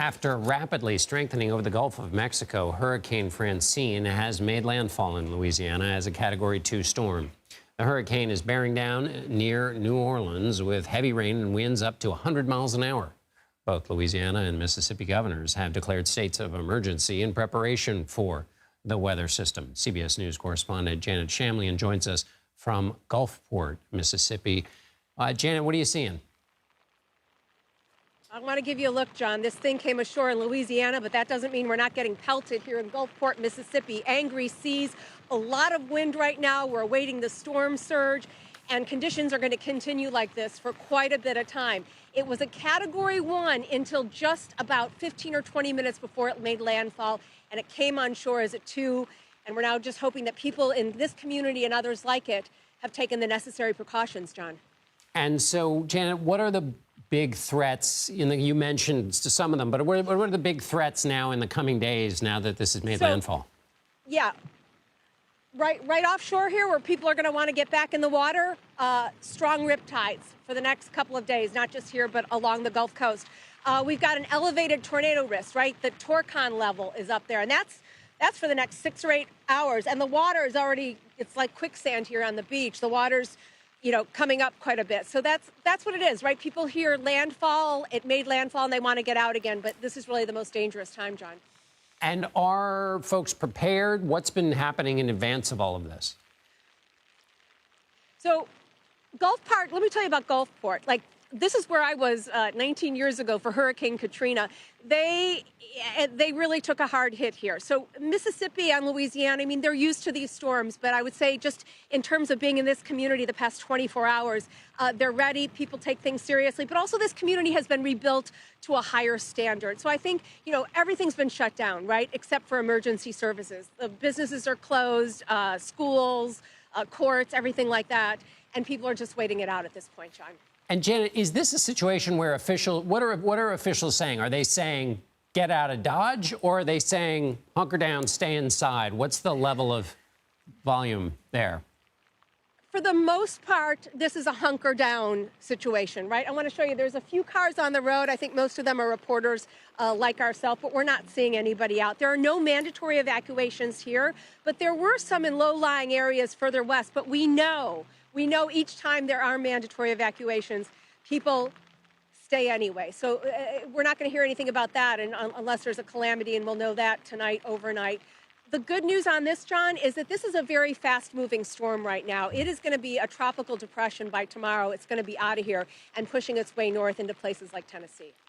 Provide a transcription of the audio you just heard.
After rapidly strengthening over the Gulf of Mexico, Hurricane Francine has made landfall in Louisiana as a Category 2 storm. The hurricane is bearing down near New Orleans with heavy rain and winds up to 100 miles an hour. Both Louisiana and Mississippi governors have declared states of emergency in preparation for the weather system. CBS News correspondent Janet Shamlian joins us from Gulfport, Mississippi. Janet, what are you seeing? I want to give you a look, John. This thing came ashore in Louisiana, but that doesn't mean we're not getting pelted here in Gulfport, Mississippi. Angry seas, a lot of wind right now. We're awaiting the storm surge, and conditions are going to continue like this for quite a bit of time. It was a Category 1 until just about 15 or 20 minutes before it made landfall, and it came on shore as a 2. And we're now just hoping that people in this community and others like it have taken the necessary precautions, John. And so, Janet, what are the big threats? You mentioned some of them, but what are the big threats now in the coming days now that this has made landfall? Yeah, right offshore here where people are going to want to get back in the water, strong rip tides for the next couple of days, not just here, but along the Gulf Coast. We've got an elevated tornado risk, right? The Torcon level is up there, and that's for the next 6 or 8 hours. And the water is already, it's like quicksand here on the beach. The water's coming up quite a bit. So that's what it is, right? People hear landfall, it made landfall, and they want to get out again. But this is really the most dangerous time, John. And are folks prepared? What's been happening in advance of all of this? So Gulfport, let me tell you about Gulfport. This is where I was 19 years ago for Hurricane Katrina. They really took a hard hit here. So Mississippi and Louisiana, I mean, they're used to these storms, but I would say just in terms of being in this community the past 24 hours, they're ready. People take things seriously, but also this community has been rebuilt to a higher standard. So I think, everything's been shut down, right, except for emergency services. The businesses are closed, schools, courts, everything like that, and people are just waiting it out at this point, John. And Janet, is this a situation where what are officials saying? Are they saying get out of Dodge, or are they saying hunker down, stay inside? What's the level of volume there? For the most part, this is a hunker down situation, right? I want to show you there's a few cars on the road. I think most of them are reporters like ourselves, but we're not seeing anybody out. There are no mandatory evacuations here, but there were some in low-lying areas further west. But we know each time there are mandatory evacuations, people stay anyway. So we're not going to hear anything about that unless there's a calamity, and we'll know that tonight, overnight. The good news on this, John, is that this is a very fast-moving storm right now. It is going to be a tropical depression by tomorrow. It's going to be out of here and pushing its way north into places like Tennessee.